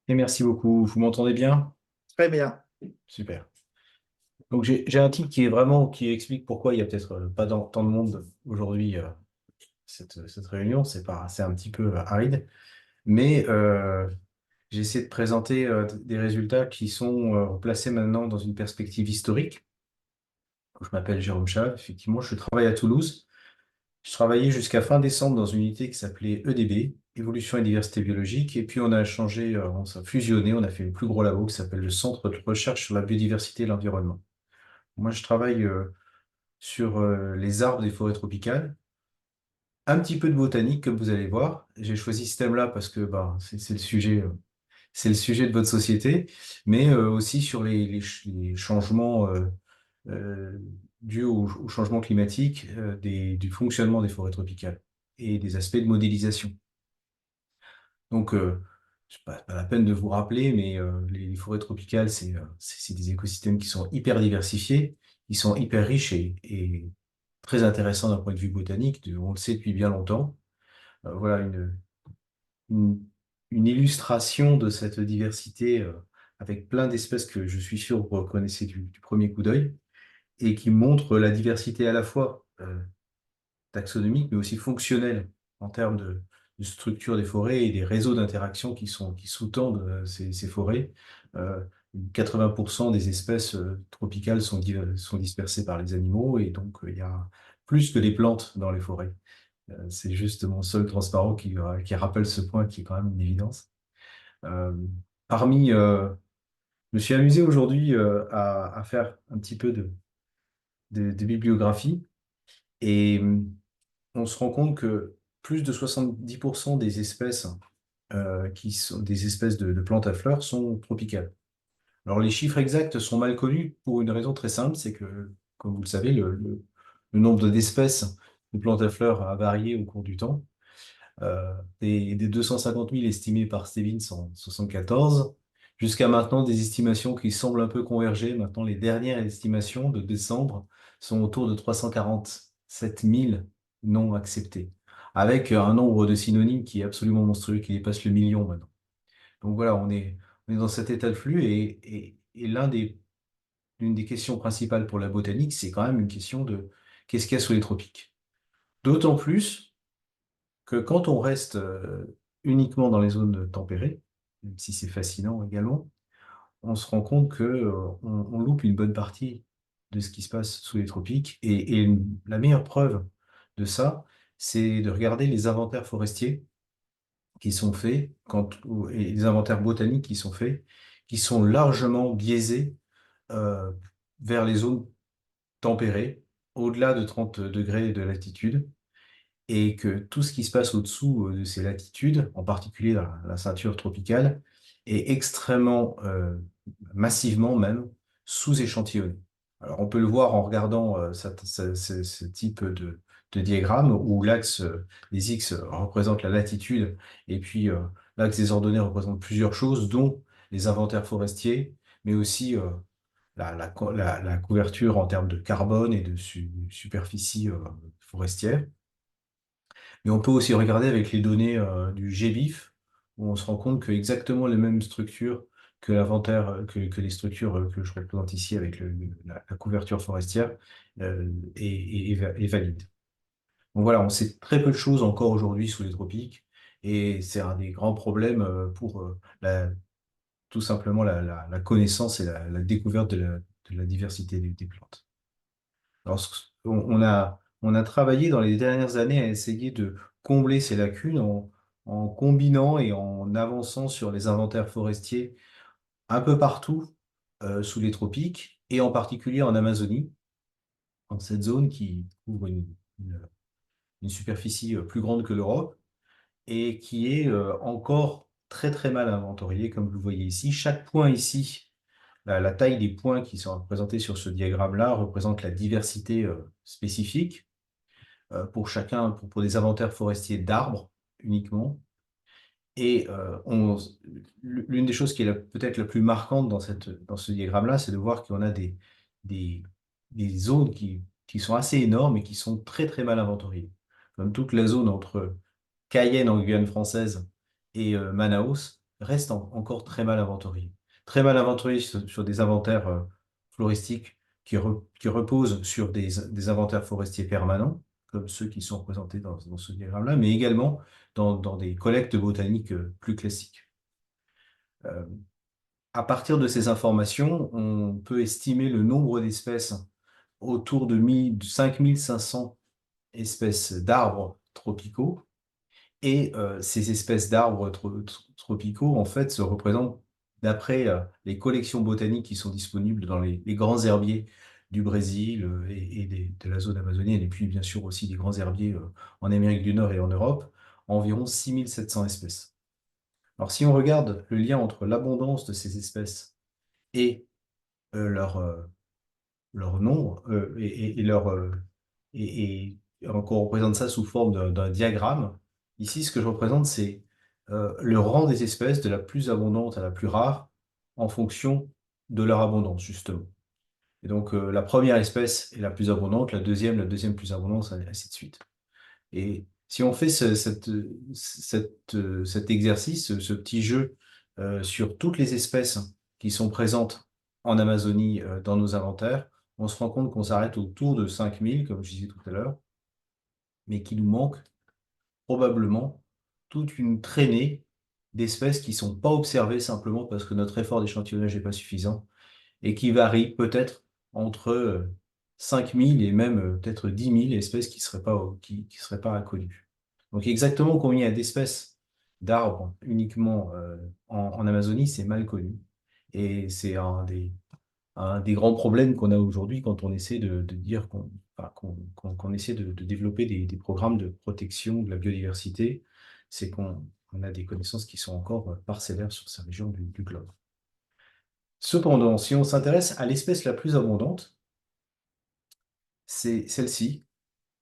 Et merci beaucoup. Vous m'entendez bien? Très bien. Super. Donc j'ai un titre qui explique pourquoi il y a peut-être pas tant de monde aujourd'hui cette réunion. C'est un petit peu aride, mais j'essaie de présenter des résultats qui sont placés maintenant dans une perspective historique. Je m'appelle Jérôme Chave. Effectivement, je travaille à Toulouse. Je travaillais jusqu'à fin décembre dans une unité qui s'appelait EDB, Évolution et Diversité Biologique. Et puis on a changé, on s'est fusionné, on a fait le plus gros labo qui s'appelle le Centre de recherche sur la biodiversité et l'environnement. Moi, je travaille sur les arbres des forêts tropicales, un petit peu de botanique, comme vous allez voir. J'ai choisi ce thème-là parce que bah, c'est le sujet de votre société, mais aussi sur les changements euh, dus au changement climatique, du fonctionnement des forêts tropicales et des aspects de modélisation. Donc, c'est pas la peine de vous rappeler, mais les forêts tropicales, c'est des écosystèmes qui sont hyper diversifiés, qui sont hyper riches et très intéressants d'un point de vue botanique. On le sait depuis bien longtemps. Voilà une, une illustration de cette diversité avec plein d'espèces que je suis sûr vous reconnaissez du premier coup d'œil et qui montre la diversité à la fois taxonomique, mais aussi fonctionnelle en termes de structure des forêts et des réseaux d'interaction qui sous-tendent ces forêts. Euh, 80% des espèces tropicales sont dispersées par les animaux et donc il y a plus que des plantes dans les forêts. C'est juste mon seul transparent qui rappelle ce point qui est quand même une évidence. Euh, parmi, je me suis amusé aujourd'hui à faire un petit peu de bibliographie et on se rend compte que plus de 70% des espèces qui sont des espèces de plantes à fleurs sont tropicales. Alors les chiffres exacts sont mal connus pour une raison très simple, c'est que, comme vous le savez, le nombre d'espèces de plantes à fleurs a varié au cours du temps. Des 250 000 estimés par Stevens en 1974, jusqu'à maintenant des estimations qui semblent un peu converger. Maintenant, les dernières estimations de décembre sont autour de 347 000 non acceptés, avec un nombre de synonymes qui est absolument monstrueux, qui dépasse le million maintenant. Donc voilà, on est dans cet état de flux et l'une des questions principales pour la botanique, c'est quand même une question de qu'est-ce qu'il y a sous les tropiques. D'autant plus que quand on reste uniquement dans les zones tempérées, même si c'est fascinant également, on se rend compte que on loupe une bonne partie de ce qui se passe sous les tropiques. Et la meilleure preuve de ça, c'est de regarder les inventaires forestiers qui sont faits et les inventaires botaniques qui sont faits, qui sont largement biaisés euh, vers les zones tempérées, au-delà de 30 degrés de latitude et que tout ce qui se passe au-dessous de ces latitudes, en particulier dans la ceinture tropicale, est extrêmement, massivement même, sous-échantillonné. Alors on peut le voir en regardant ce type de diagramme où les X représentent la latitude et puis l'axe des ordonnées représente plusieurs choses, dont les inventaires forestiers, mais aussi la couverture en termes de carbone et de superficie forestière. Mais on peut aussi regarder avec les données du GBIF, où on se rend compte que exactement les mêmes structures que l'inventaire, que les structures que je représente ici avec la couverture forestière est valide. Donc voilà, on sait très peu de choses encore aujourd'hui sous les tropiques, et c'est un des grands problèmes pour tout simplement la connaissance et la découverte de la diversité des plantes. Alors, on a travaillé dans les dernières années à essayer de combler ces lacunes en combinant et en avançant sur les inventaires forestiers un peu partout sous les tropiques et en particulier en Amazonie, dans cette zone qui couvre une superficie plus grande que l'Europe et qui est encore très très mal inventoriée, comme vous le voyez ici. Chaque point ici, la taille des points qui sont représentés sur ce diagramme-là représente la diversité spécifique pour chacun, pour des inventaires forestiers d'arbres uniquement. Et l'une des choses qui est peut-être la plus marquante dans ce diagramme-là, c'est de voir qu'on a des, des zones qui sont assez énormes et qui sont très très mal inventoriées. Comme toute la zone entre Cayenne en Guyane française et Manaus, reste encore très mal inventorié. Très mal inventorié sur des inventaires floristiques qui reposent sur des inventaires forestiers permanents, comme ceux qui sont représentés dans ce diagramme-là, mais également dans des collectes botaniques plus classiques. Euh, à partir de ces informations, on peut estimer le nombre d'espèces autour de 5500 espèces d'arbres tropicaux. Et ces espèces d'arbres tropicaux, en fait, se représentent, d'après les collections botaniques qui sont disponibles dans les grands herbiers du Brésil de la zone amazonienne, et puis bien sûr aussi des grands herbiers en Amérique du Nord et en Europe, environ 6700 espèces. Alors si on regarde le lien entre l'abondance de ces espèces et euh, leur, euh, leur nombre, et qu'on représente ça sous forme d'un diagramme. Ici, ce que je représente, c'est le rang des espèces de la plus abondante à la plus rare en fonction de leur abondance, justement. Et donc, la première espèce est la plus abondante, la deuxième plus abondante, ainsi de suite. Et si on fait cet exercice, ce petit jeu sur toutes les espèces qui sont présentes en Amazonie dans nos inventaires, on se rend compte qu'on s'arrête autour de 5000, comme je disais tout à l'heure, mais qu'il nous manque probablement toute une traînée d'espèces qui ne sont pas observées simplement parce que notre effort d'échantillonnage n'est pas suffisant et qui varient peut-être entre 5000 et même peut-être 10 000 espèces qui seraient pas inconnues. Donc exactement combien il y a d'espèces d'arbres uniquement en Amazonie, c'est mal connu. Et c'est un des grands problèmes qu'on a aujourd'hui quand on essaie de dire qu'on essaie de développer des programmes de protection de la biodiversité, c'est qu'on a des connaissances qui sont encore parcellaires sur ces régions du globe. Cependant, si on s'intéresse à l'espèce la plus abondante, c'est celle-ci,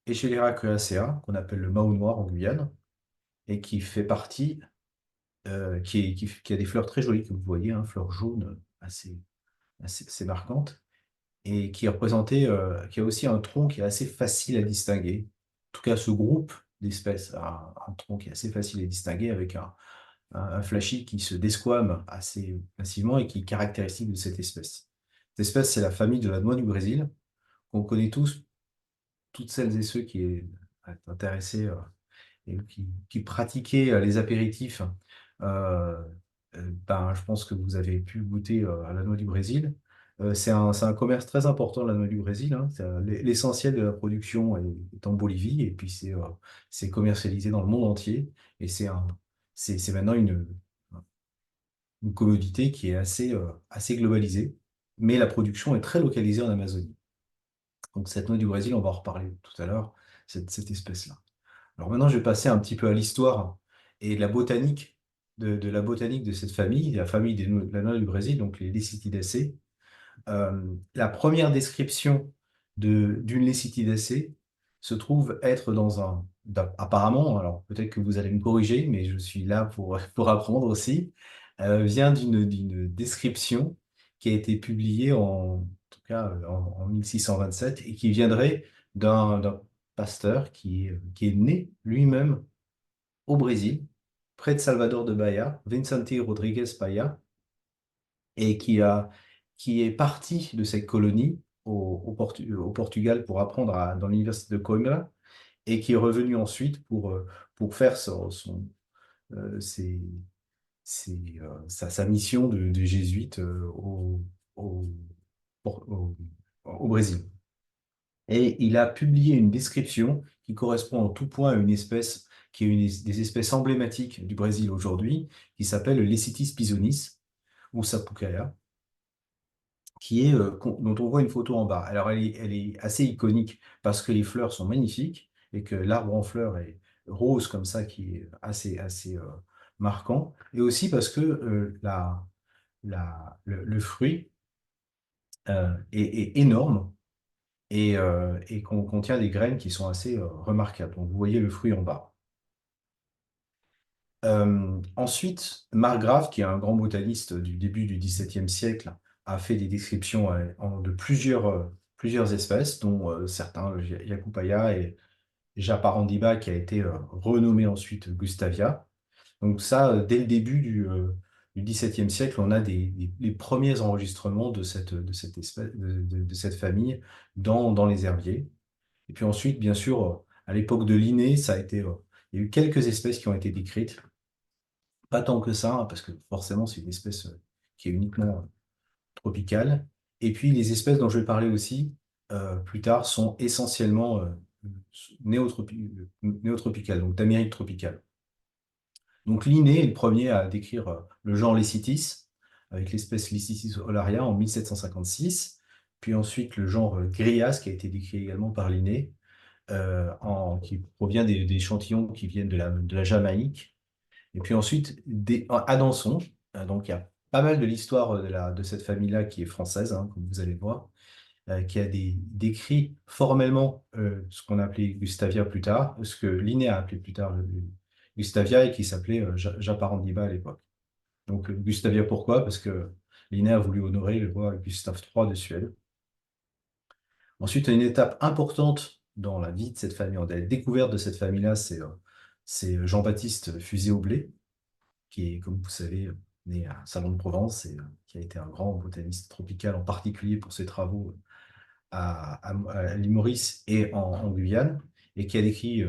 Echelonia cruacea, qu'on appelle le Mao noir en Guyane, et qui fait partie, qui a des fleurs très jolies, que vous voyez, hein, fleurs jaunes assez marquantes, et qui est représenté, qui a aussi un tronc qui est assez facile à distinguer. En tout cas, ce groupe d'espèces a un tronc qui est assez facile à distinguer avec un flashy qui se desquame assez facilement et qui est caractéristique de cette espèce. Cette espèce, c'est la famille de la noix du Brésil, qu'on connaît tous, toutes celles et ceux qui est intéressés et qui pratiquaient les apéritifs. euh, ben, je pense que vous avez pu goûter à la noix du Brésil. C'est un commerce très important, la noix du Brésil, hein. L'essentiel de la production est en Bolivie et puis c'est commercialisé dans le monde entier. Et c'est maintenant une commodité qui est assez globalisée, mais la production est très localisée en Amazonie. Donc cette noix du Brésil, on va en reparler tout à l'heure, cette espèce-là. Alors maintenant, je vais passer un petit peu à l'histoire et de la botanique de la botanique de cette famille, la famille de la noix du Brésil, donc les Lecythidacées. La première description d'une Lecythidacée se trouve être apparemment, alors peut-être que vous allez me corriger, mais je suis là pour apprendre aussi, vient d'une description qui a été publiée en tout cas en 1627 et qui viendrait d'un pasteur qui est né lui-même au Brésil, près de Salvador de Bahia, Vicente Rodrigues Bahia, et qui est parti de cette colonie au Portugal pour apprendre dans l'université de Coimbra et qui est revenu ensuite pour faire ses- sa mission de jésuite au, au- au Brésil. Et il a publié une description qui correspond en tout point à une espèce qui est une des espèces emblématiques du Brésil aujourd'hui, qui s'appelle le Lecythis pisonis ou Sapucaia, dont on voit une photo en bas. Alors, elle est assez iconique parce que les fleurs sont magnifiques et que l'arbre en fleurs est rose comme ça, qui est assez marquant. Et aussi parce que le fruit est énorme et qu'on contient des graines qui sont assez remarquables. Donc, vous voyez le fruit en bas. Ensuite, Margrave, qui est un grand botaniste du début du XVIIe siècle, a fait des descriptions de plusieurs espèces, dont certains, Jacupaya et Japarandiba, qui a été renommé ensuite Gustavia. Donc ça, dès le début du XVIIe siècle, on a les premiers enregistrements de cette espèce, de cette famille dans les herbiers. Et puis ensuite, bien sûr, à l'époque de Linné, il y a eu quelques espèces qui ont été décrites. Pas tant que ça, hein, parce que forcément, c'est une espèce qui est uniquement tropicale. Et puis, les espèces dont je vais parler aussi plus tard sont essentiellement néotropicales, donc d'Amérique tropicale. Donc, Linné est le premier à décrire le genre Lecitis, avec l'espèce Lecitis olaria en 1756. Puis ensuite, le genre Grias, qui a été décrit également par Linné, qui provient des échantillons qui viennent de la Jamaïque. Et puis ensuite, Adanson. Donc, il y a pas mal de l'histoire de cette famille-là qui est française, hein, comme vous allez le voir, qui a décrit formellement ce qu'on a appelé Gustavia plus tard, ce que Linné a appelé plus tard Gustavia et qui s'appelait Japarandiba à l'époque. Donc, Gustavia, pourquoi? Parce que Linné a voulu honorer le roi Gustave III de Suède. Ensuite, une étape importante dans la vie de cette famille, dans la découverte de cette famille-là, c'est Jean-Baptiste Fusé-Aublé, qui est, comme vous savez, né à Salon de Provence et qui a été un grand botaniste tropical, en particulier pour ses travaux à l'île Maurice et en Guyane, et qui a décrit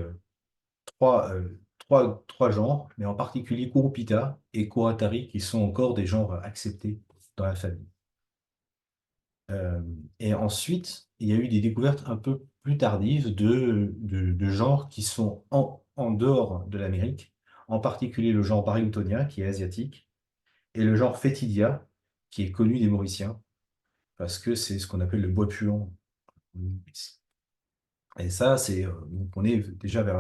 trois genres, mais en particulier Curupita et Coratari, qui sont encore des genres acceptés dans la famille. Euh, et ensuite, il y a eu des découvertes un peu plus tardives de genres qui sont en dehors de l'Amérique, en particulier le genre Barringtonia, qui est asiatique, et le genre Fetidia, qui est connu des Mauriciens, parce que c'est ce qu'on appelle le bois puant. Et ça, donc on est déjà vers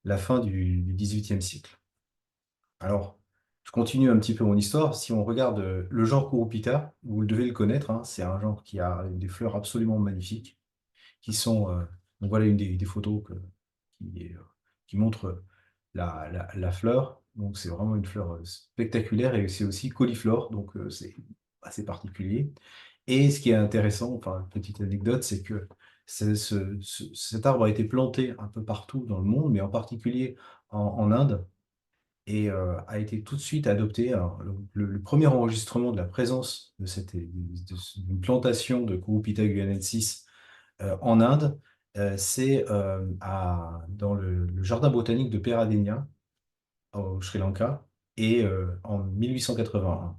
la fin du XVIIIe siècle. Alors, je continue un petit peu mon histoire. Si on regarde le genre Curupita, vous devez le connaître, hein, c'est un genre qui a des fleurs absolument magnifiques, qui sont... donc voilà une des photos qui, qui montre la fleur. Donc c'est vraiment une fleur spectaculaire et c'est aussi coliflore, donc c'est assez particulier. Et ce qui est intéressant, enfin, petite anecdote, c'est que cet arbre a été planté un peu partout dans le monde, mais en particulier en Inde, et a été tout de suite adopté. Alors, le premier enregistrement de la présence d'une plantation de Curupita guyanensis en Inde, c'est dans le jardin botanique de Peradeniya, au Sri Lanka, et en 1881.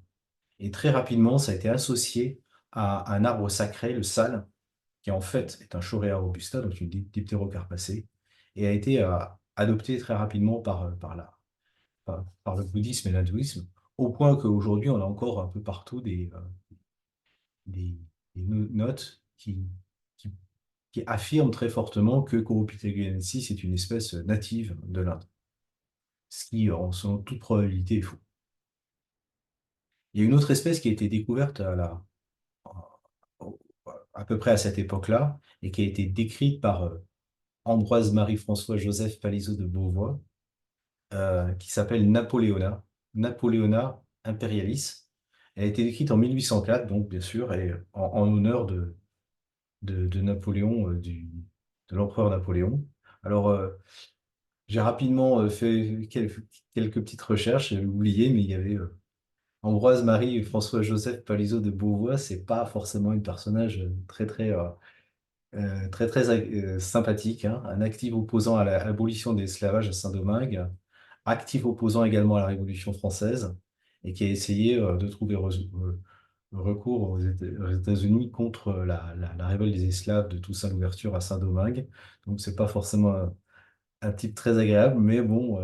Et très rapidement, ça a été associé à un arbre sacré, le sal, qui en fait est un Shorea robusta, donc une diptérocarpacée, et a été adopté très rapidement par le bouddhisme et l'hindouisme, au point qu'aujourd'hui, on a encore un peu partout des, notes qui, qui affirment très fortement que Coropiteguensis est une espèce native de l'Inde, ce qui, selon toute probabilité, est faux. Il y a une autre espèce qui a été découverte à peu près à cette époque-là et qui a été décrite par Ambroise Marie-François Joseph Palaiseau de Beauvois, qui s'appelle Napoleona imperialis. Elle a été décrite en 1804, donc bien sûr, et en honneur de Napoléon, de l'empereur Napoléon. Alors, j'ai rapidement fait quelques petites recherches, j'ai oublié, mais il y avait Ambroise Marie François Joseph Palaiseau de Beauvois, c'est pas forcément un personnage très sympathique, hein, un actif opposant à à l'abolition de l'esclavage à Saint-Domingue, actif opposant également à la Révolution française, et qui a essayé de trouver recours aux États-Unis contre la révolte des esclaves de Toussaint l'Ouverture à Saint-Domingue. Donc, c'est pas forcément un type très agréable, mais bon,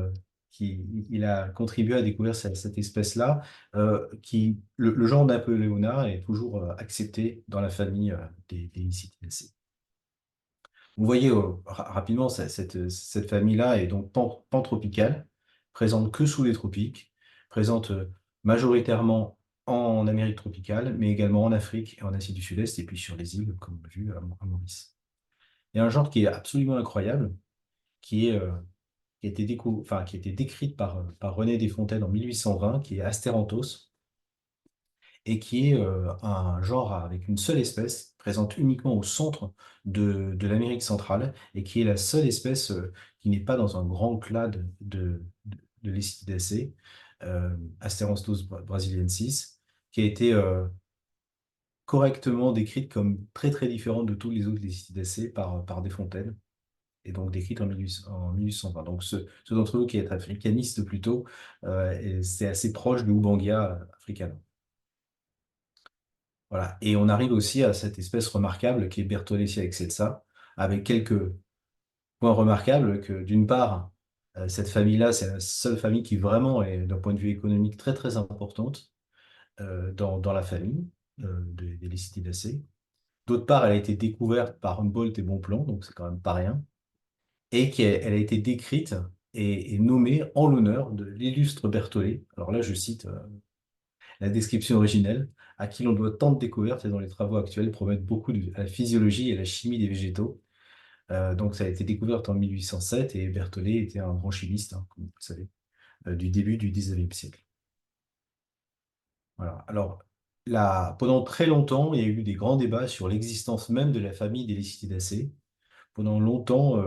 il a contribué à découvrir cette espèce-là, le genre Napoléona est toujours accepté dans la famille des Icitiacées. Vous voyez rapidement, cette famille-là est donc pantropicale, présente que sous les tropiques, présente majoritairement en Amérique tropicale, mais également en Afrique et en Asie du Sud-Est, et puis sur les îles, comme on l'a vu, à Maurice. Il y a un genre qui est absolument incroyable, qui est, qui a été décrite par René Desfontaines en 1820, qui est Astéranthos, et qui est un genre avec une seule espèce, présente uniquement au centre de l'Amérique centrale, et qui est la seule espèce qui n'est pas dans un grand clade de Lecidacées. Asteranthus brasiliensis, qui a été correctement décrite comme très très différente de tous les autres Lécidacées par Desfontaines, et donc décrite en 1820. Donc ceux d'entre vous qui êtes africanistes plutôt, c'est assez proche de Houbangia africana. Voilà. Et on arrive aussi à cette espèce remarquable qui est Bertholletia excelsa, avec quelques points remarquables que d'une part, cette famille-là, c'est la seule famille qui vraiment est, d'un point de vue économique, très très importante dans la famille des Lycidacées. D'autre part, elle a été découverte par Humboldt et Bonpland, donc c'est quand même pas rien, et qu'elle a été décrite et nommée en l'honneur de l'illustre Berthollet. Alors là, je cite la description originelle, à qui l'on doit tant de découvertes et dont les travaux actuels promettent beaucoup à la physiologie et à la chimie des végétaux. Donc ça a été découverte en 1807 et Berthollet était un grand chimiste, hein, comme vous le savez, du début du 19e siècle. Voilà. Alors, pendant très longtemps, il y a eu des grands débats sur l'existence même de la famille des Lycidacées. Pendant longtemps,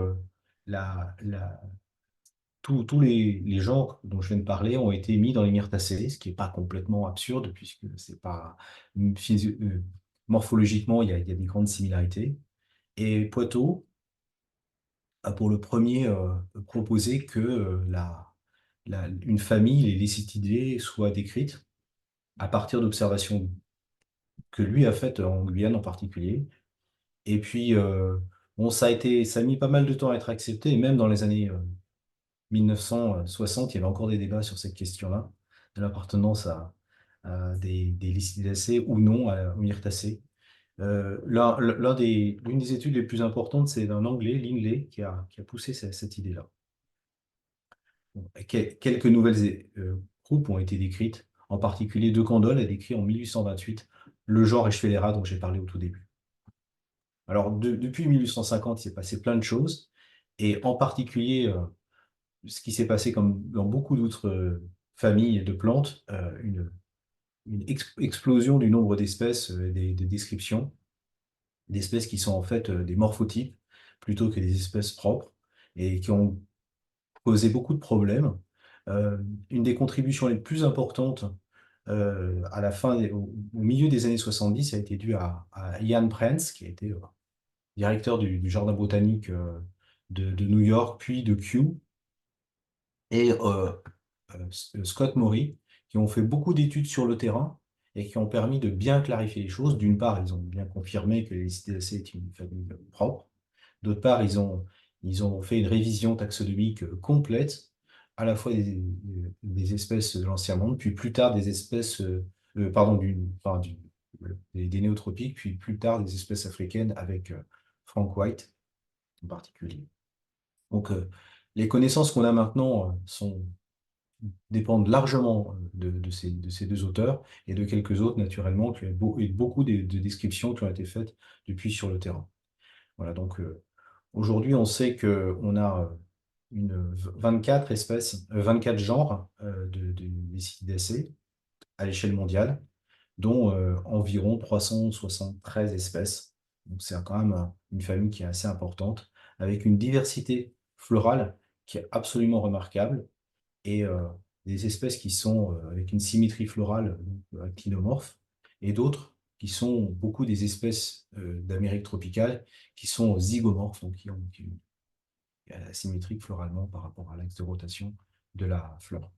tous les genres dont je viens de parler ont été mis dans les myrtacées, ce qui n'est pas complètement absurde, puisque c'est pas morphologiquement, il y a des grandes similarités. Et Poitou a pour le premier proposé que une famille, les Lécitidés, soit décrite à partir d'observations que lui a faites en Guyane en particulier. Et puis, bon, ça a mis pas mal de temps à être accepté, et même dans les années 1960, il y avait encore des débats sur cette question-là, de l'appartenance à des Lycidacées ou non aux Myrtacées. L'une des études les plus importantes, c'est d'un Anglais, Linley, qui a poussé cette idée-là. Bon, et quelques nouvelles groupes ont été décrites, en particulier De Candolle a décrit en 1828 le genre Echevelera dont j'ai parlé au tout début. Alors, depuis 1850, il s'est passé plein de choses, et en particulier, ce qui s'est passé comme dans beaucoup d'autres familles de plantes, une explosion du nombre d'espèces, des descriptions, d'espèces qui sont en fait des morphotypes plutôt que des espèces propres, et qui ont causé beaucoup de problèmes. Euh, une des contributions les plus importantes à la fin, au milieu des années 70, a été due à Ian Prenz, qui a été directeur du jardin botanique de New York, puis de Kew, et Scott Maury, qui ont fait beaucoup d'études sur le terrain et qui ont permis de bien clarifier les choses. D'une part, ils ont bien confirmé que les Lycidacées est une famille propre. D'autre part, ils ont fait une révision taxonomique complète, à la fois des espèces de l'Ancien Monde, puis plus tard des espèces, pardon, des néotropiques, puis plus tard des espèces africaines avec Frank White en particulier. Donc, les connaissances qu'on a maintenant dépendent largement de ces deux auteurs et de quelques autres, naturellement, et beaucoup de descriptions qui ont été faites depuis sur le terrain. Voilà, donc aujourd'hui, on sait qu'on a 24 espèces, 24 genres de Lycidacées à l'échelle mondiale, dont environ 373 espèces. Donc c'est quand même une famille qui est assez importante, avec une diversité florale qui est absolument remarquable, et des espèces qui sont avec une symétrie florale actinomorphe, et d'autres qui sont beaucoup des espèces d'Amérique tropicale qui sont zygomorphes, donc qui ont asymétriques floralement par rapport à l'axe de rotation de la fleur.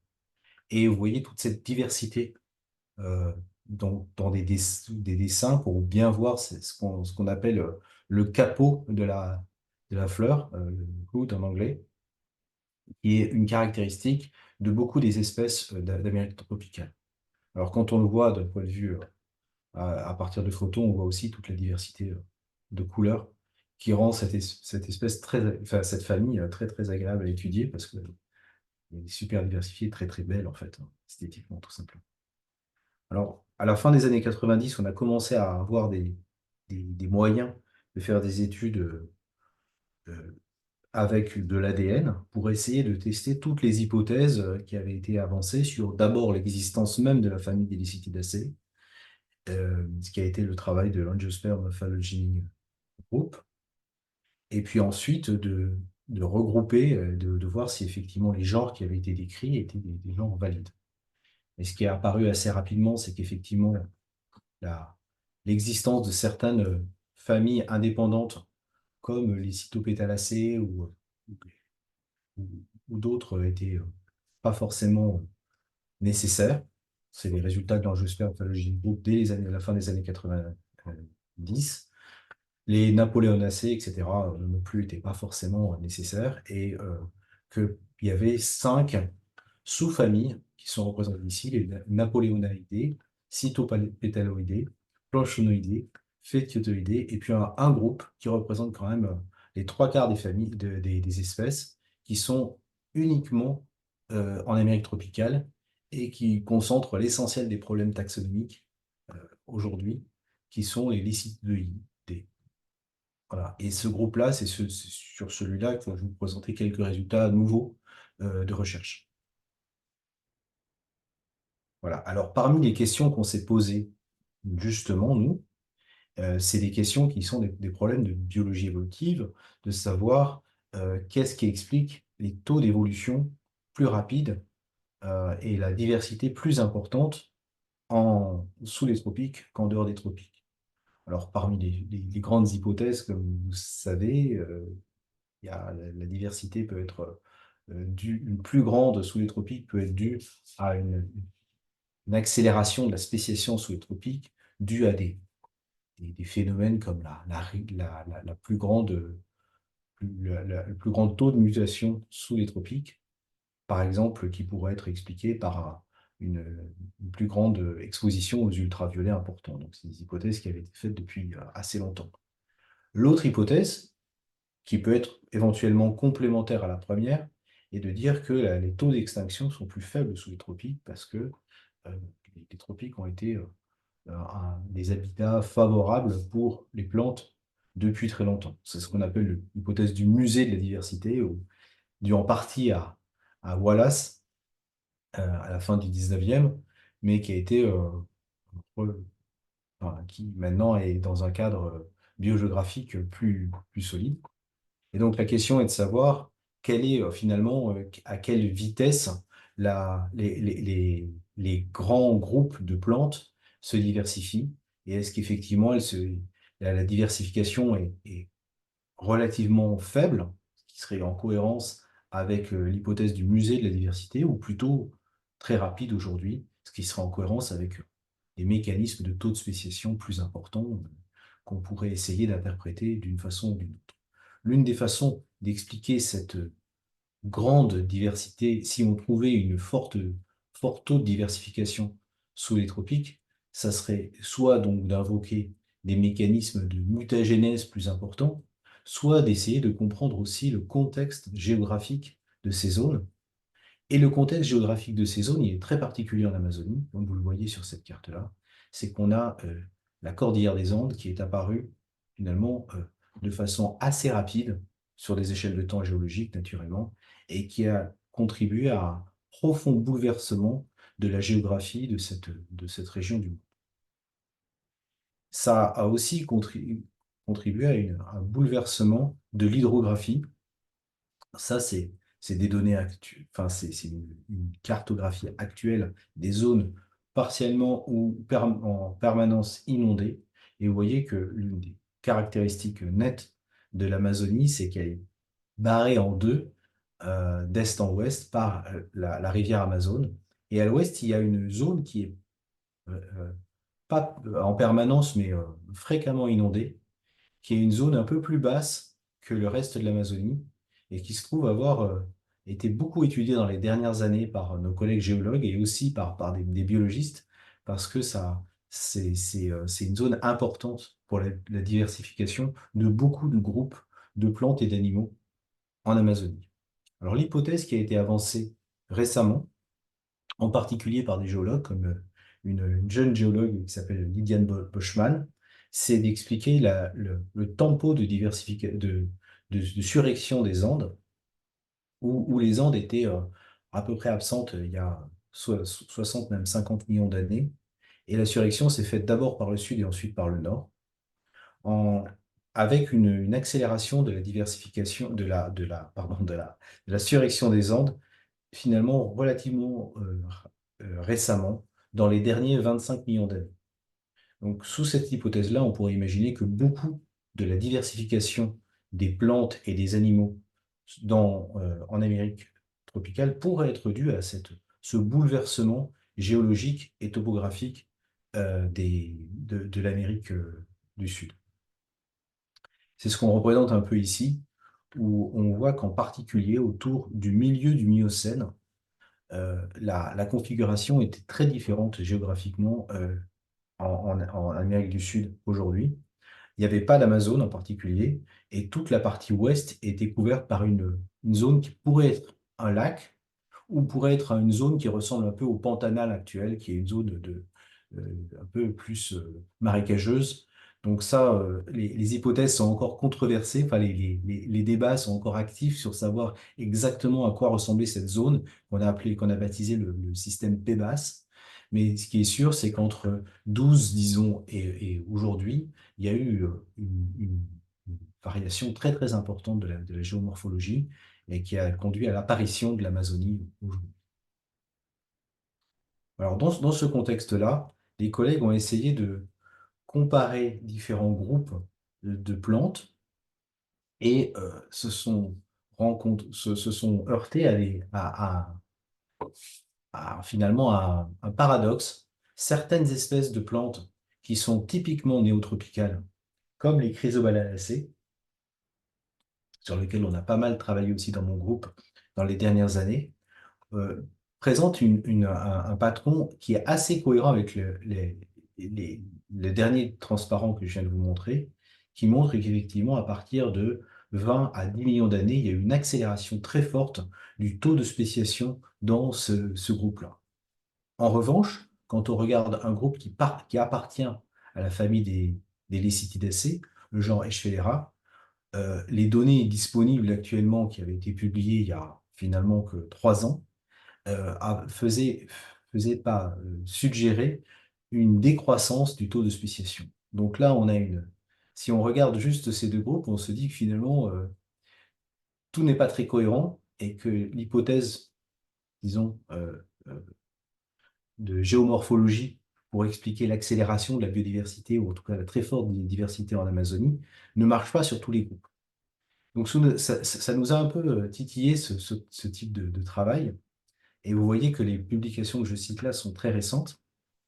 Et vous voyez toute cette diversité dans des dessins pour bien voir ce qu'on appelle le capot de la fleur, le hood en anglais, qui est une caractéristique de beaucoup des espèces d'Amérique tropicale. Alors quand on le voit d'un point de vue à partir de photos, on voit aussi toute la diversité de couleurs qui rend cette espèce enfin, cette famille très très agréable à étudier parce qu'elle est super diversifiée, très très belle en fait, hein, esthétiquement tout simplement. Alors, à la fin des années 90, on a commencé à avoir des moyens de faire des études avec de l'ADN pour essayer de tester toutes les hypothèses qui avaient été avancées sur d'abord l'existence même de la famille des Lycidacées, ce qui a été le travail de l'Angiosperm Phylogeny Group, et puis ensuite de regrouper, de voir si effectivement les genres qui avaient été décrits étaient des genres valides. Et ce qui est apparu assez rapidement, c'est qu'effectivement, la- l'existence de certaines familles indépendantes, comme les cytopétalacées ou, ou d'autres, étaient pas forcément nécessaires. C'est les résultats de l'angiosperme pathologie du groupe dès la fin des années 90. Les napoléonacées, etc., non plus n'étaient pas forcément nécessaires et qu'il y avait 5 sous-familles qui sont représentées ici, les napoléonaidés, cytopétaloïdés, planchonoïdés, fétiotoïdés, et puis un groupe qui représente quand même les trois quarts des familles, des espèces qui sont uniquement en Amérique tropicale et qui concentrent l'essentiel des problèmes taxonomiques aujourd'hui, qui sont les Licinidoïdes. Voilà. Et ce groupe-là, c'est sur celui-là que je vais vous présenter quelques résultats nouveaux de recherche. Voilà. Alors, parmi les questions qu'on s'est posées, justement, nous, c'est des questions qui sont des problèmes de biologie évolutive, de savoir qu'est-ce qui explique les taux d'évolution plus rapides et la diversité plus importante sous les tropiques qu'en dehors des tropiques. Alors, parmi les grandes hypothèses, comme vous savez, la diversité peut être une plus grande sous les tropiques peut être due à une accélération de la spéciation sous les tropiques due à des phénomènes comme la plus grande, le plus grand taux de mutation sous les tropiques, par exemple, qui pourrait être expliqué par une plus grande exposition aux ultraviolets importants. Donc, c'est des hypothèses qui avaient été faites depuis assez longtemps. L'autre hypothèse, qui peut être éventuellement complémentaire à la première, et de dire que les taux d'extinction sont plus faibles sous les tropiques parce que les tropiques ont été des habitats favorables pour les plantes depuis très longtemps. C'est ce qu'on appelle l'hypothèse du musée de la diversité, due en partie à Wallace à la fin du 19e, mais qui a été qui maintenant est dans un cadre biogéographique plus solide. Et donc, la question est de savoir quelle est finalement, à quelle vitesse les grands groupes de plantes se diversifient et est-ce qu'effectivement la diversification est relativement faible, ce qui serait en cohérence avec l'hypothèse du musée de la diversité, ou plutôt très rapide aujourd'hui, ce qui serait en cohérence avec des mécanismes de taux de spéciation plus importants qu'on pourrait essayer d'interpréter d'une façon ou d'une autre. L'une des façons d'expliquer cette grande diversité, si on trouvait une fort taux de diversification sous les tropiques, ça serait soit donc d'invoquer des mécanismes de mutagénèse plus importants, soit d'essayer de comprendre aussi le contexte géographique de ces zones. Et le contexte géographique de ces zones, il est très particulier en Amazonie, comme vous le voyez sur cette carte-là. C'est qu'on a la cordillère des Andes qui est apparue finalement de façon assez rapide sur des échelles de temps géologiques naturellement et qui a contribué à un profond bouleversement de la géographie de cette région du monde. Ça a aussi contribué à un bouleversement de l'hydrographie. Ça, c'est des données actuelles, enfin, c'est une cartographie actuelle des zones partiellement ou en permanence inondées. Et vous voyez que l'une des caractéristiques nettes de l'Amazonie, c'est qu'elle est barrée en deux, d'est en ouest, par la rivière Amazone. Et à l'ouest, il y a une zone qui est pas en permanence, mais fréquemment inondée, qui est une zone un peu plus basse que le reste de l'Amazonie et qui se trouve avoir été beaucoup étudiée dans les dernières années par nos collègues géologues et aussi par des biologistes, parce que c'est une zone importante pour la diversification de beaucoup de groupes de plantes et d'animaux en Amazonie. Alors l'hypothèse qui a été avancée récemment, en particulier par des géologues comme une jeune géologue qui s'appelle Lydiane Boschman, c'est d'expliquer le tempo de de surrection des Andes, où les Andes étaient à peu près absentes il y a 60, même 50 millions d'années, et la surrection s'est faite d'abord par le sud et ensuite par le nord, en, avec une accélération de la diversification, pardon, de la surrection des Andes, finalement relativement récemment, dans les derniers 25 millions d'années. Donc, sous cette hypothèse-là, on pourrait imaginer que beaucoup de la diversification des plantes et des animaux en Amérique tropicale pourrait être due à ce bouleversement géologique et topographique de l'Amérique du Sud. C'est ce qu'on représente un peu ici, où on voit qu'en particulier autour du milieu du Miocène, la configuration était très différente géographiquement en Amérique du Sud aujourd'hui. Il n'y avait pas d'Amazone en particulier, et toute la partie ouest était couverte par une zone qui pourrait être un lac, ou pourrait être une zone qui ressemble un peu au Pantanal actuel, qui est une zone un peu plus marécageuse. Donc ça, les hypothèses sont encore controversées, enfin les débats sont encore actifs sur savoir exactement à quoi ressemblait cette zone qu'on a baptisé le système PEBAS. Mais ce qui est sûr, c'est qu'entre 12, disons, et aujourd'hui, il y a eu une variation très très importante de la géomorphologie et qui a conduit à l'apparition de l'Amazonie aujourd'hui. Alors dans ce contexte-là, les collègues ont essayé de comparer différents groupes de plantes et se sont heurtés finalement à un paradoxe. Certaines espèces de plantes qui sont typiquement néotropicales, comme les chrysobalanacées, sur lesquelles on a pas mal travaillé aussi dans mon groupe dans les dernières années, euh, présente un patron qui est assez cohérent avec le dernier transparent que je viens de vous montrer, qui montre qu'effectivement, à partir de 20 à 10 millions d'années, il y a eu une accélération très forte du taux de spéciation dans ce groupe-là. En revanche, quand on regarde un groupe qui appartient à la famille des Lecitidacées, le genre Eschelera, les données disponibles actuellement, qui avaient été publiées il y a finalement que 3 ans, faisait pas suggérer une décroissance du taux de spéciation. Donc là, si on regarde juste ces deux groupes, on se dit que finalement, tout n'est pas très cohérent et que l'hypothèse, disons, de géomorphologie pour expliquer l'accélération de la biodiversité, ou en tout cas la très forte diversité en Amazonie, ne marche pas sur tous les groupes. Donc ça nous a un peu titillé ce type de travail. Et vous voyez que les publications que je cite là sont très récentes.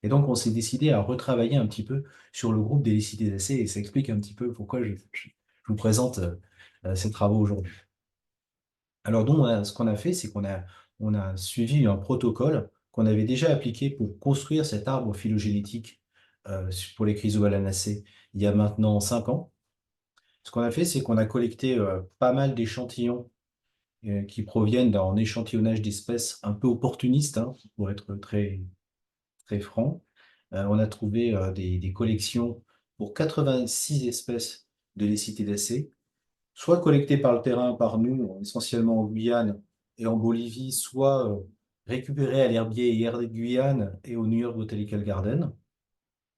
Et donc, on s'est décidé à retravailler un petit peu sur le groupe des Lycidacées et ça explique un petit peu pourquoi je vous présente ces travaux aujourd'hui. Alors, donc, ce qu'on a fait, c'est on a suivi un protocole qu'on avait déjà appliqué pour construire cet arbre phylogénétique pour les chrysobalanacées il y a maintenant 5 ans. Ce qu'on a fait, c'est qu'on a collecté pas mal d'échantillons qui proviennent d'un échantillonnage d'espèces un peu opportuniste, hein, pour être très, très franc. On a trouvé des collections pour 86 espèces de Lécitidacées, soit collectées par le terrain, par nous, essentiellement en Guyane et en Bolivie, soit récupérées à l'herbier et aire de Guyane et au New York Botanical Garden.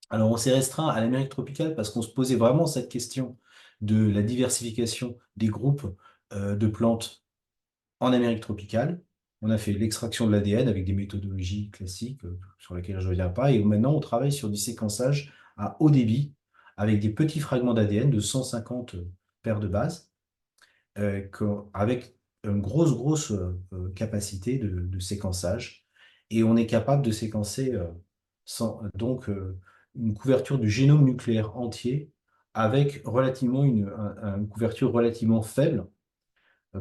Alors, on s'est restreint à l'Amérique tropicale parce qu'on se posait vraiment cette question de la diversification des groupes de plantes en Amérique tropicale. On a fait l'extraction de l'ADN avec des méthodologies classiques sur lesquelles je ne reviens pas. Et maintenant, on travaille sur du séquençage à haut débit avec des petits fragments d'ADN de 150 paires de bases, avec une grosse capacité de séquençage. Et on est capable de séquencer une couverture du génome nucléaire entier avec relativement une couverture relativement faible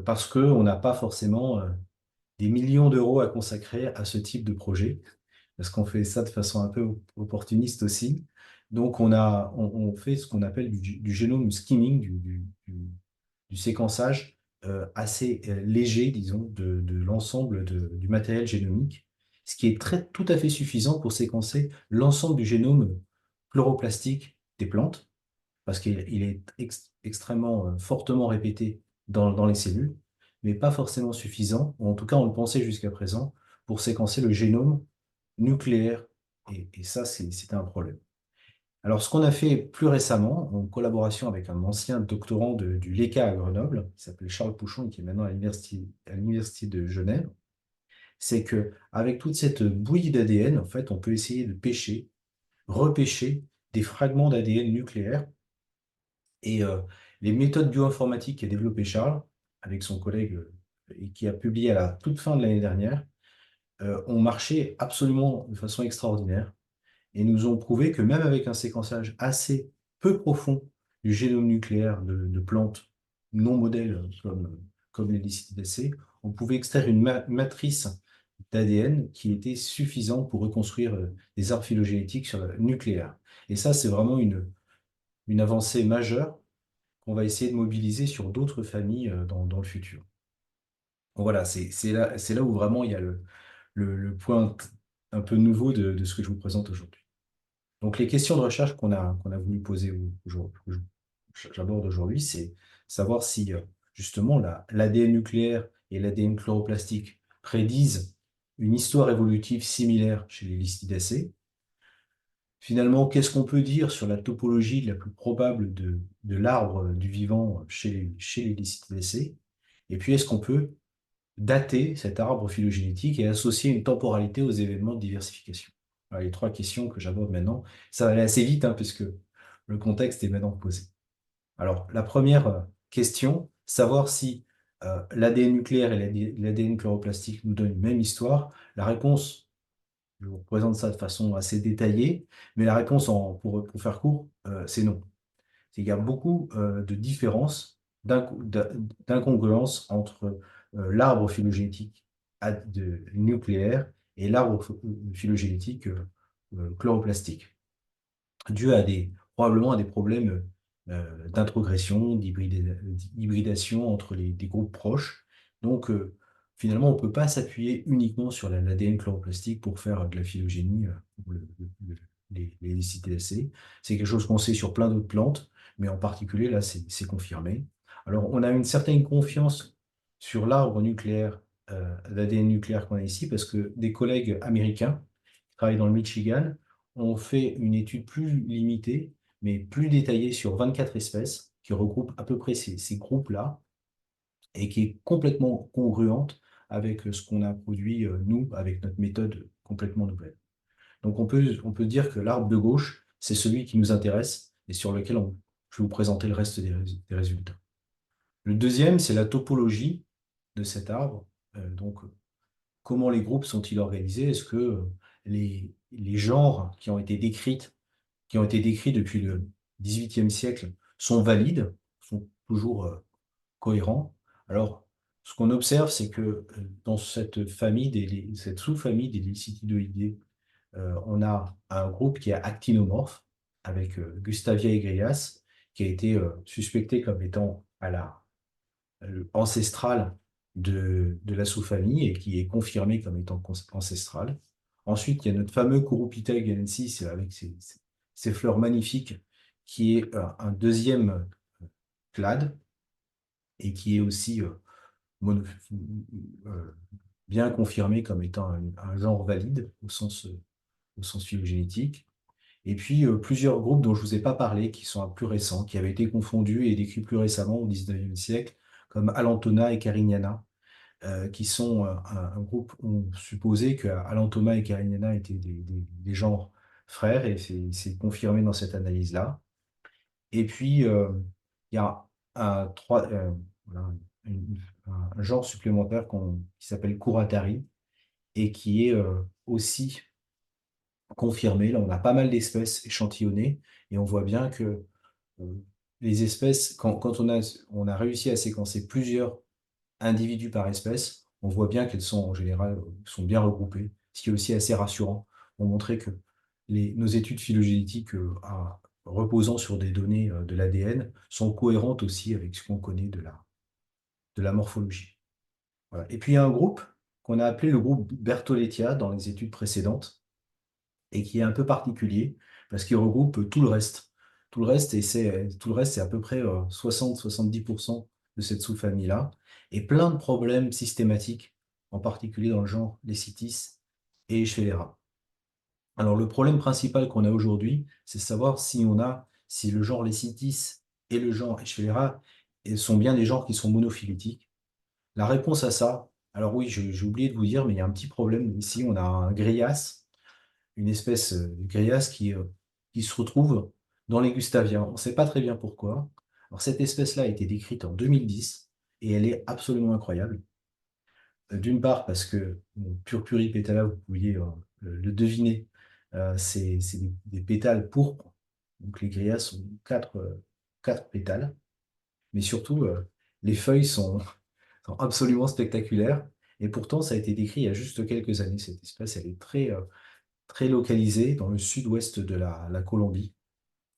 parce qu'on n'a pas forcément des millions d'euros à consacrer à ce type de projet, parce qu'on fait ça de façon un peu opportuniste aussi. Donc, on fait ce qu'on appelle du génome skimming, du séquençage assez léger, disons, de l'ensemble du matériel génomique, ce qui est tout à fait suffisant pour séquencer l'ensemble du génome chloroplastique des plantes, parce qu'il est extrêmement fortement répété dans les cellules, mais pas forcément suffisant, ou en tout cas on le pensait jusqu'à présent, pour séquencer le génome nucléaire. Et ça, c'était un problème. Alors, ce qu'on a fait plus récemment, en collaboration avec un ancien doctorant du LECA à Grenoble, qui s'appelle Charles Pouchon, qui est maintenant à l'université de Genève, c'est que avec toute cette bouillie d'ADN, en fait, on peut essayer de pêcher, repêcher des fragments d'ADN nucléaires. Et les méthodes bioinformatiques qu'a développé Charles, avec son collègue, et qui a publié à la toute fin de l'année dernière, ont marché absolument de façon extraordinaire et nous ont prouvé que même avec un séquençage assez peu profond du génome nucléaire de plantes non modèles comme les Lycidacées, on pouvait extraire une matrice d'ADN qui était suffisante pour reconstruire des arbres phylogénétiques sur le nucléaire. Et ça, c'est vraiment une avancée majeure qu'on va essayer de mobiliser sur d'autres familles dans le futur. Donc voilà, c'est là où vraiment il y a le point un peu nouveau de ce que je vous présente aujourd'hui. Donc les questions de recherche qu'on a voulu poser aujourd'hui, que j'aborde aujourd'hui, c'est savoir si justement l'ADN nucléaire et l'ADN chloroplastique prédisent une histoire évolutive similaire chez les Lystidacées. Finalement, qu'est-ce qu'on peut dire sur la topologie la plus probable de l'arbre du vivant chez les Lystidacées? Et puis, est-ce qu'on peut dater cet arbre phylogénétique et associer une temporalité aux événements de diversification? Voilà les trois questions que j'aborde maintenant. Ça va aller assez vite, hein, puisque le contexte est maintenant posé. Alors, la première question, savoir si l'ADN nucléaire et l'ADN chloroplastique nous donnent une même histoire. La réponse, je vous présente ça de façon assez détaillée, mais la réponse, pour faire court, c'est non. C'est qu'il y a beaucoup de différences, d'incongruences entre l'arbre phylogénétique nucléaire et l'arbre phylogénétique chloroplastique, dû probablement à des problèmes d'introgression, d'hybridation entre des groupes proches. Donc, finalement, on ne peut pas s'appuyer uniquement sur l'ADN chloroplastique pour faire de la phylogénie pour les Lycidacées. C'est quelque chose qu'on sait sur plein d'autres plantes, mais en particulier, là, c'est confirmé. Alors, on a une certaine confiance sur l'arbre nucléaire, l'ADN nucléaire qu'on a ici, parce que des collègues américains qui travaillent dans le Michigan ont fait une étude plus limitée mais plus détaillée sur 24 espèces, qui regroupe à peu près ces groupes-là, et qui est complètement congruente avec ce qu'on a produit, nous, avec notre méthode complètement nouvelle. Donc on peut dire que l'arbre de gauche, c'est celui qui nous intéresse et sur lequel je vais vous présenter le reste des résultats. Le deuxième, c'est la topologie de cet arbre. Donc, comment les groupes sont-ils organisés? Est-ce que les genres qui ont été décrits depuis le XVIIIe siècle sont valides, sont toujours cohérents? Alors, ce qu'on observe, c'est que dans cette sous-famille des Lycididoidés, on a un groupe qui est actinomorphe, avec Gustavia egrias, qui a été suspecté comme étant ancestral de la sous-famille et qui est confirmé comme étant ancestral. Ensuite, il y a notre fameux Curupita ganensis avec ses fleurs magnifiques, qui est un deuxième clade et qui est aussi euh, bien confirmé comme étant un genre valide au sens phylogénétique. Et puis plusieurs groupes dont je ne vous ai pas parlé, qui sont plus récents, qui avaient été confondus et décrits plus récemment au XIXe siècle, comme Allanthona et Carignana, qui sont un groupe, on supposait que Allanthona et Carignana étaient des genres frères, et c'est confirmé dans cette analyse-là. Et puis, il y a voilà, un genre supplémentaire qui s'appelle Kuratari, et qui est aussi confirmé. Là, on a pas mal d'espèces échantillonnées, et on voit bien que euh, les espèces, quand on a réussi à séquencer plusieurs individus par espèce, on voit bien qu'elles sont en général sont bien regroupées, ce qui est aussi assez rassurant pour montrer que nos études phylogénétiques reposant sur des données de l'ADN sont cohérentes aussi avec ce qu'on connaît de la morphologie. Voilà. Et puis il y a un groupe qu'on a appelé le groupe Bertholletia dans les études précédentes, et qui est un peu particulier parce qu'il regroupe tout le reste. Tout le reste, c'est à peu près 60-70% de cette sous-famille-là, et plein de problèmes systématiques, en particulier dans le genre Lecitis et Eschwellera. Alors, le problème principal qu'on a aujourd'hui, c'est savoir si le genre Lecitis et le genre Eschwellera sont bien des genres qui sont monophylétiques. La réponse à ça, Alors oui, j'ai oublié de vous dire, mais il y a un petit problème ici. On a un gréas, une espèce de gréas qui se retrouve dans les Gustaviens. On ne sait pas très bien pourquoi. Alors cette espèce-là a été décrite en 2010 et elle est absolument incroyable. D'une part parce que bon, Purpuripétala, vous pouviez le deviner, c'est des pétales pourpres. Donc les gréas sont quatre pétales. Mais surtout, les feuilles sont absolument spectaculaires. Et pourtant, ça a été décrit il y a juste quelques années. Cette espèce, elle est très localisée dans le sud-ouest de la Colombie.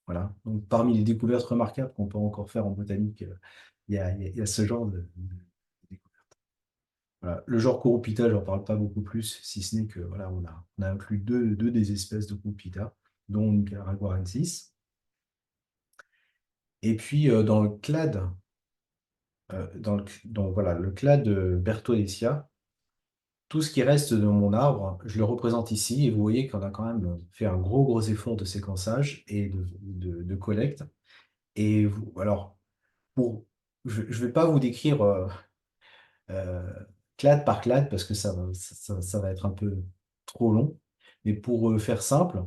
Voilà. Donc, parmi les découvertes remarquables qu'on peut encore faire en botanique, il y a ce genre de découvertes. Voilà. Le genre Curupita, je n'en parle pas beaucoup plus, si ce n'est que voilà, on a inclus deux des espèces de Curupita, dont Nicaraguarensis. Et puis, dans le clade, voilà, le clade Bertholletia, tout ce qui reste de mon arbre, je le représente ici et vous voyez qu'on a quand même fait un gros effort de séquençage et de collecte. Et alors, pour, je ne vais pas vous décrire euh, clade par clade parce que ça va être un peu trop long. Mais pour faire simple,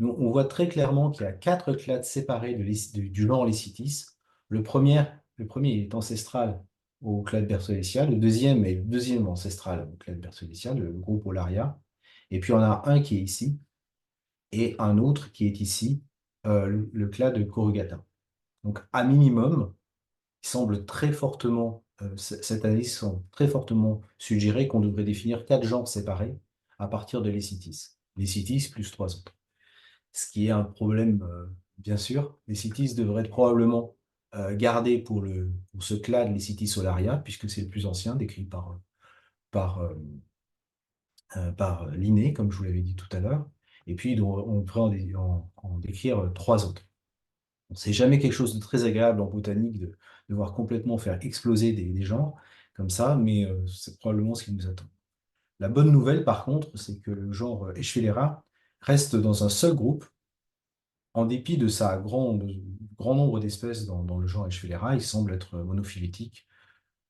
on voit très clairement qu'il y a quatre clades séparées du genre Lecitis. Le premier est ancestral au clade Bertholletia, le deuxième est le deuxième ancestral au clade Bertholletia, le groupe Olaria. Et puis on a un qui est ici et un autre qui est ici, le clade Corrugata. Donc à minimum, il semble très fortement, cette analyse semble très fortement suggérer qu'on devrait définir quatre genres séparés à partir de Lecitis. Lecitis plus trois autres. Ce qui est un problème, bien sûr. Lecitis devrait être probablement gardé pour ce clade Lecitis solaria, puisque c'est le plus ancien, décrit par, euh, par Linné, comme je vous l'avais dit tout à l'heure. Et puis, on pourrait en décrire trois autres. C'est jamais quelque chose de très agréable en botanique de devoir complètement faire exploser des genres comme ça, mais c'est probablement ce qui nous attend. La bonne nouvelle, par contre, c'est que le genre Eschwellera reste dans un seul groupe, en dépit de sa grand nombre d'espèces dans le genre Eschwellera, il semble être monophylétique,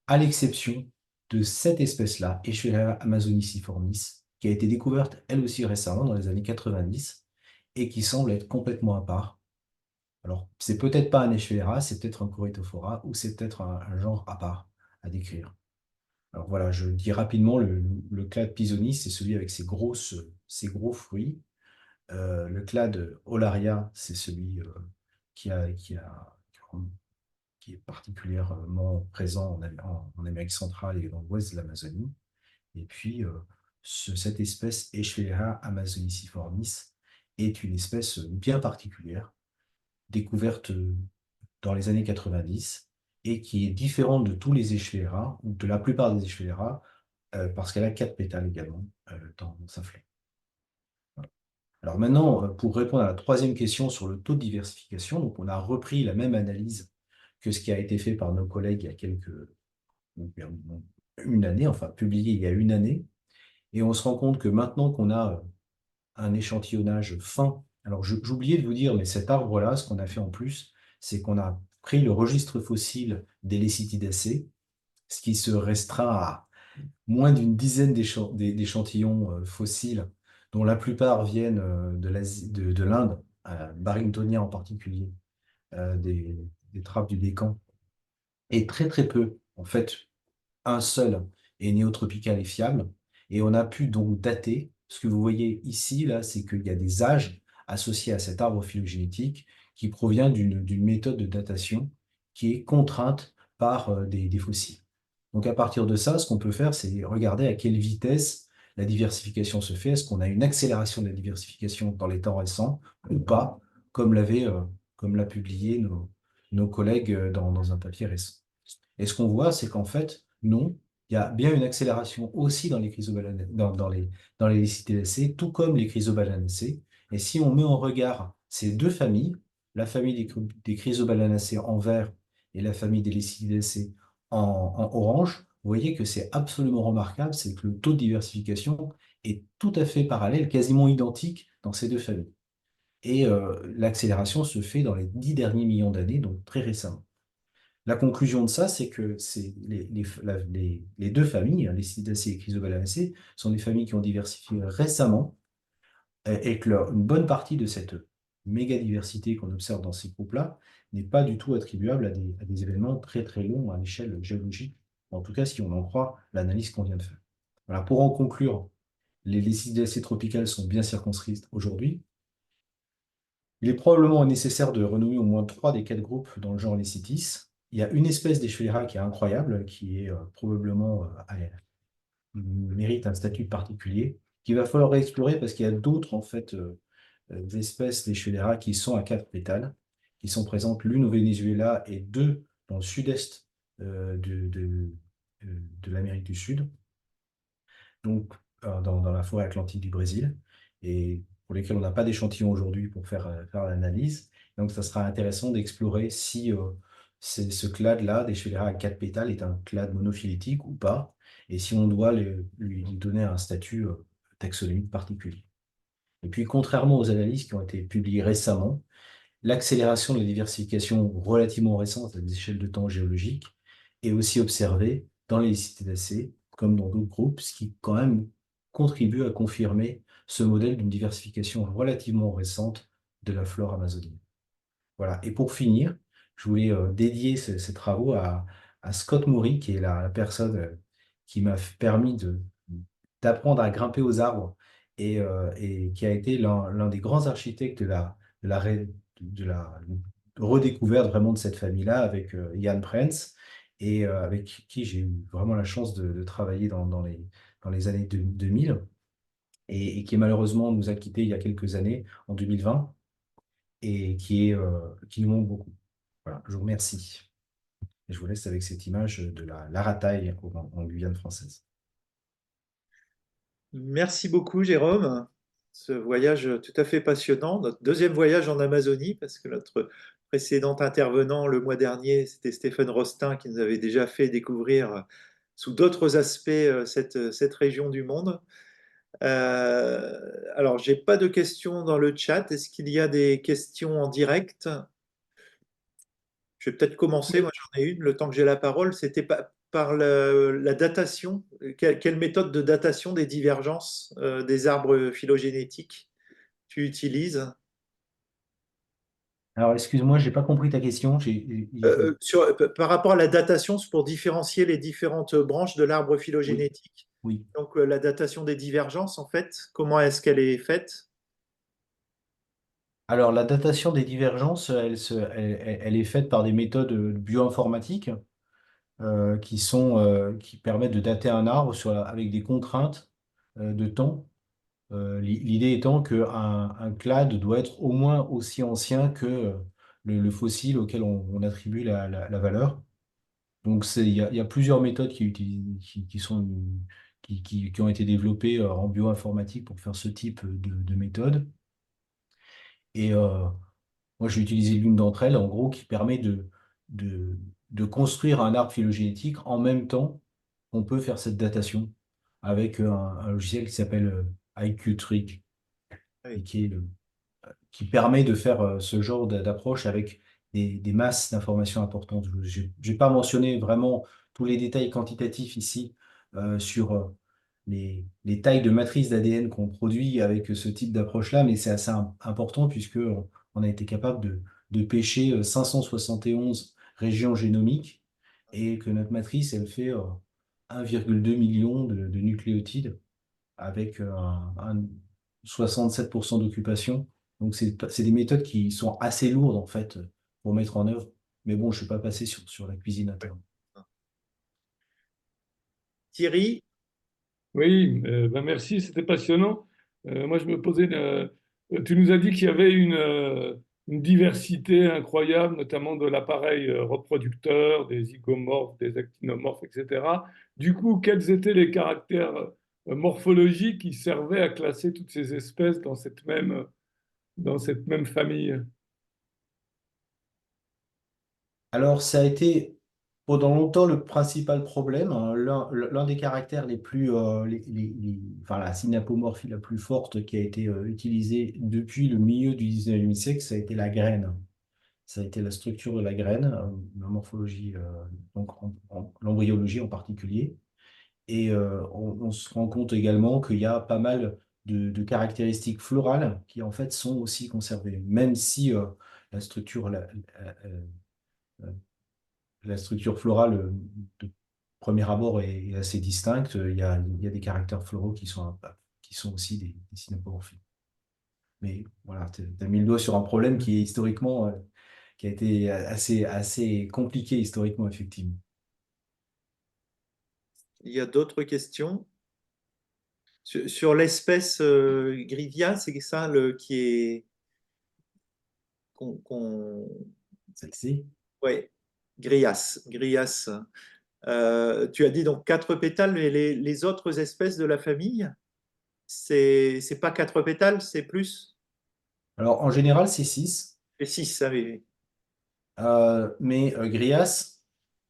à l'exception de cette espèce-là, Eschwellera amazoniciformis, qui a été découverte elle aussi récemment, dans les années 90, et qui semble être complètement à part. Alors, c'est peut-être pas un Eschwellera, c'est peut-être un Corythophora, ou c'est peut-être un genre à part à décrire. Alors voilà, je dis rapidement, le clade Pisonis, c'est celui avec ses gros fruits. Le clade Olaria, c'est celui qui a, qui a, qui est particulièrement présent en Amérique centrale et dans l'ouest de l'Amazonie. Et puis, cette espèce Eschwellera amazoniciformis est une espèce bien particulière, découverte dans les années 90 et qui est différente de tous les Eschwellera, ou de la plupart des Eschwellera, parce qu'elle a quatre pétales également dans sa fleur. Voilà. Alors maintenant, pour répondre à la troisième question sur le taux de diversification, donc on a repris la même analyse que ce qui a été fait par nos collègues il y a une année, enfin publié il y a une année, et on se rend compte que maintenant qu'on a un échantillonnage fin, alors j'oubliais de vous dire, mais cet arbre-là, ce qu'on a fait en plus, c'est qu'on a pris le registre fossile des Lécitidacées, ce qui se restreint à moins d'une dizaine d'échantillons fossiles, dont la plupart viennent de l'Inde, Barringtonia en particulier, des trappes du Décan, et très peu, en fait, un seul est néotropical et fiable. Et on a pu donc dater. Ce que vous voyez ici, là, c'est qu'il y a des âges associés à cet arbre phylogénétique qui provient d'une méthode de datation qui est contrainte par des fossiles. Donc à partir de ça, ce qu'on peut faire, c'est regarder à quelle vitesse la diversification se fait. Est-ce qu'on a une accélération de la diversification dans les temps récents ou pas, comme l'a publié nos collègues dans un papier récent. Et ce qu'on voit, c'est qu'en fait, non, il y a bien une accélération aussi dans les dans les Lycidiacées, tout comme les Chrysobalanacées. Et si on met en regard ces deux familles, la famille des Chrysobalanacées en vert et la famille des Lycidiacées en orange, vous voyez que c'est absolument remarquable, c'est que le taux de diversification est tout à fait parallèle, quasiment identique dans ces deux familles. Et l'accélération se fait dans les 10 derniers millions d'années, donc très récemment. La conclusion de ça, c'est que les deux familles, hein, les Cetacés et Chrysobelanacées, sont des familles qui ont diversifié récemment et que une bonne partie de cette méga diversité qu'on observe dans ces groupes-là n'est pas du tout attribuable à des événements très très longs à l'échelle géologique. En tout cas, si on en croit l'analyse qu'on vient de faire. Voilà, pour en conclure, les Cetacés tropicales sont bien circonscrites aujourd'hui. Il est probablement nécessaire de renommer au moins trois des quatre groupes dans le genre Lecitis. Il y a une espèce d'Eschwellera qui est incroyable, qui est probablement mérite un statut particulier, qu'il va falloir explorer parce qu'il y a d'autres en fait espèces d'Eschwellera qui sont à quatre pétales, qui sont présentes l'une au Venezuela et deux dans le sud-est de l'Amérique du Sud, donc dans la forêt atlantique du Brésil, et pour lesquels on n'a pas d'échantillon aujourd'hui pour faire l'analyse. Donc, ça sera intéressant d'explorer si ce clade-là, des Schwellera à quatre pétales, est un clade monophylétique ou pas, et si on doit lui donner un statut taxonomique particulier. Et puis, contrairement aux analyses qui ont été publiées récemment, l'accélération de la diversification relativement récente à des échelles de temps géologiques est aussi observée dans les cétacés, comme dans d'autres groupes, ce qui quand même contribue à confirmer ce modèle d'une diversification relativement récente de la flore amazonienne. Voilà. Et pour finir, je voulais dédier ces travaux à Scott Maury, qui est la personne qui m'a permis d'apprendre à grimper aux arbres et qui a été l'un des grands architectes de la, ré- de la redécouverte vraiment de cette famille-là avec Jan Prens et avec qui j'ai eu vraiment la chance de travailler dans les années 2000 et qui malheureusement nous a quittés il y a quelques années, en 2020 et qui nous manque beaucoup. Voilà, je vous remercie. Et je vous laisse avec cette image de la Larataille en Guyane française. Merci beaucoup, Jérôme. Ce voyage tout à fait passionnant, notre deuxième voyage en Amazonie, parce que notre précédent intervenant le mois dernier, c'était Stéphane Rostin qui nous avait déjà fait découvrir sous d'autres aspects cette région du monde. Alors, j'ai pas de questions dans le chat. Est-ce qu'il y a des questions en direct? Je vais peut-être commencer. Moi, j'en ai une. Le temps que j'ai la parole, c'était par la datation. Quelle méthode de datation des divergences des arbres phylogénétiques tu utilises? Alors, excuse-moi, j'ai pas compris ta question. Par rapport à la datation, c'est pour différencier les différentes branches de l'arbre Oui, phylogénétique. oui. Donc, la datation des divergences, en fait, comment est-ce qu'elle est faite? Alors, la datation des divergences, elle est faite par des méthodes bioinformatiques qui permettent de dater un arbre avec des contraintes de temps. L'idée étant un clade doit être au moins aussi ancien que le fossile auquel on attribue la valeur. Donc, il y a plusieurs méthodes qui ont été développées en bioinformatique pour faire ce type de méthode. Et moi, j'ai utilisé l'une d'entre elles, en gros, qui permet de, de construire un arbre phylogénétique en même temps qu'on peut faire cette datation avec un logiciel qui s'appelle IQ-Trick et Oui. qui permet de faire ce genre d'approche avec des masses d'informations importantes. Je n'ai pas mentionné vraiment tous les détails quantitatifs ici sur les tailles de matrices d'ADN qu'on produit avec ce type d'approche-là, mais c'est assez important puisque on a été capable de pêcher 571 régions génomiques et que notre matrice, elle fait 1,2 million de nucléotides avec un 67% d'occupation. Donc, c'est des méthodes qui sont assez lourdes, en fait, pour mettre en œuvre. Mais bon, je ne suis pas passé sur la cuisine interne. Thierry, Oui, ben merci, c'était passionnant. Moi, je me posais, tu nous as dit qu'il y avait une diversité incroyable, notamment de l'appareil reproducteur, des zygomorphes, des actinomorphes, etc. Du coup, quels étaient les caractères morphologiques qui servaient à classer toutes ces espèces dans cette même famille? Alors, ça a été pendant longtemps le principal problème, hein. L'un des caractères les plus, enfin, la synapomorphie la plus forte qui a été utilisée depuis le milieu du 19e siècle, ça a été la graine. ça a été la structure de la graine, la morphologie, donc l'embryologie en particulier. Et on se rend compte également qu'il y a pas mal de caractéristiques florales qui en fait sont aussi conservées, même si la structure, la structure florale de premier abord est assez distincte. Il y a des caractères floraux qui sont aussi des synapomorphies. Mais voilà, tu as mis le doigt sur un problème qui est historiquement, qui a été assez compliqué historiquement, effectivement. Il y a d'autres questions? Sur l'espèce Grivia, c'est ça qui est Celle-ci. ouais, Grias. Tu as dit donc quatre pétales, mais les autres espèces de la famille, c'est pas quatre pétales, c'est plus? Alors, en général, c'est 6. C'est six, ah oui, oui. Mais Grias,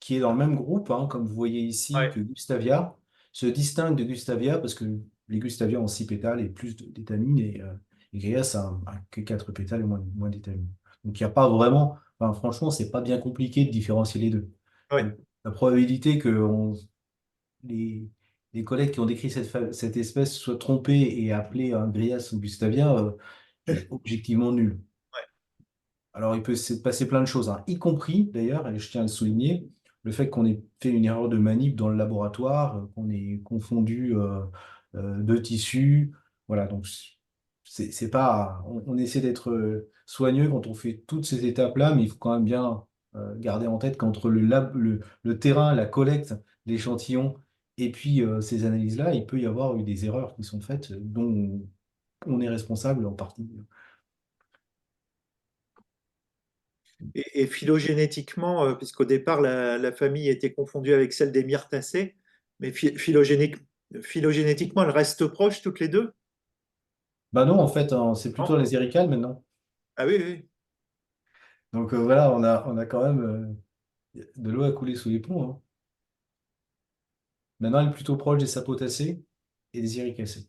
qui est dans le même groupe, hein, comme vous voyez ici, Ouais. que Gustavia, se distingue de Gustavia parce que les Gustavia ont 6 pétales et plus d'étamines, et Grias a que 4 pétales et moins d'étamines. Donc il n'y a pas vraiment, enfin, franchement, c'est pas bien compliqué de différencier les deux. Ouais. Donc, la probabilité que les, les collègues qui ont décrit cette espèce soient trompés et appelés un Grias ou Gustavia est objectivement nulle. Alors, il peut se passer plein de choses, hein, y compris d'ailleurs, et je tiens à le souligner, le fait qu'on ait fait une erreur de manip dans le laboratoire, qu'on ait confondu deux tissus. Voilà, donc c'est pas. On essaie d'être soigneux quand on fait toutes ces étapes-là, mais il faut quand même bien garder en tête qu'entre le terrain, la collecte d'échantillons et puis ces analyses-là, il peut y avoir eu des erreurs qui sont faites dont on est responsable en partie. Et phylogénétiquement, puisqu'au départ, la famille était confondue avec celle des myrtacées, mais phylogénétiquement, elles restent proches toutes les deux? Bah non, en fait, hein, c'est plutôt Non? les éricales maintenant. Ah oui, oui. Donc voilà, on a quand même de l'eau à couler sous les ponts, hein. Maintenant, elle est plutôt proche des sapotacées et des éricacées,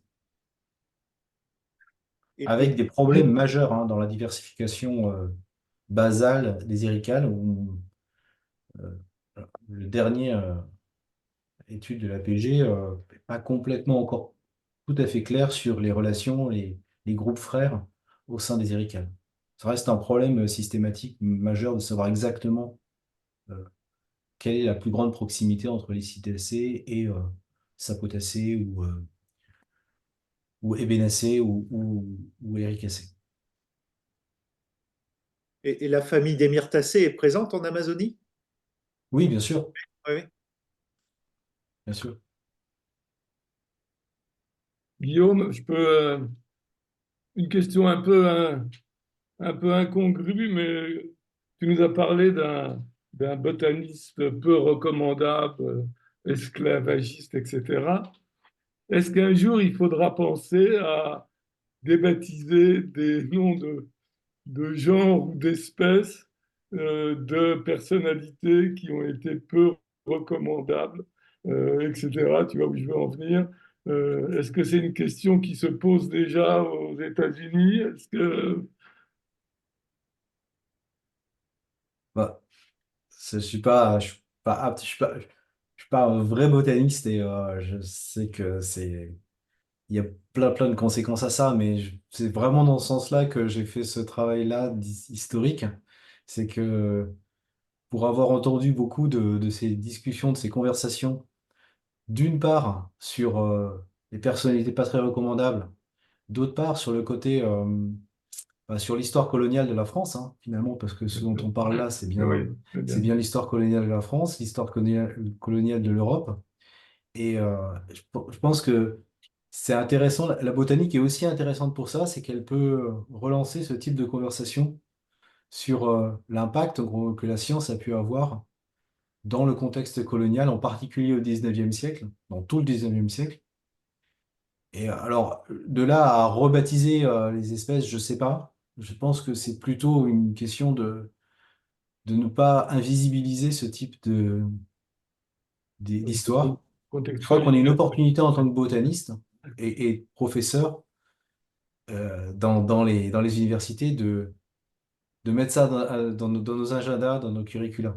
Et avec des problèmes majeurs hein, dans la diversification basale des éricales, où euh, le dernier étude de la l'APG n'est pas complètement encore tout à fait clair sur les relations, les groupes frères au sein des éricales. Ça reste un problème systématique majeur de savoir exactement euh, quelle est la plus grande proximité entre les citacées et sapotacées ou ébénacées ou éricacées. et la famille des myrtacées est présente en Amazonie? Oui, bien sûr, Oui, oui. bien sûr. Guillaume, une question un peu incongrue, mais tu nous as parlé d'un botaniste peu recommandable, esclavagiste, etc. Est-ce qu'un jour il faudra penser à débaptiser des noms de genres ou d'espèces, de personnalités qui ont été peu recommandables, etc. Tu vois où je veux en venir? Est-ce que c'est une question qui se pose déjà aux États-Unis? Est-ce que Bah, je suis pas apte, je suis pas un vrai botaniste et je sais que il y a plein de conséquences à ça, mais c'est vraiment dans ce sens-là que j'ai fait ce travail-là historique. C'est que pour avoir entendu beaucoup de ces discussions, de ces conversations, d'une part sur les personnalités pas très recommandables, d'autre part sur le côté, sur l'histoire coloniale de la France, hein, finalement, parce que ce dont on parle là, oui, très c'est bien. bien l'histoire coloniale de la France, l'histoire coloniale de l'Europe. Et je pense que c'est intéressant, la botanique est aussi intéressante pour ça, c'est qu'elle peut relancer ce type de conversation sur l'impact en gros, que la science a pu avoir dans le contexte colonial, en particulier au 19e siècle, dans tout le 19e siècle. Et alors, de là à rebaptiser les espèces, je sais pas. Je pense que c'est plutôt une question de ne pas invisibiliser ce type d'histoire. Je crois qu'on a une Contextualiser. opportunité en tant que botaniste et professeur dans les universités de de mettre ça dans nos agendas, dans nos curricula.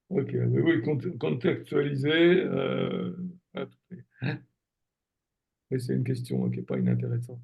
Ok, mais oui, contextualiser. Ah, mais c'est une question qui n'est pas inintéressante.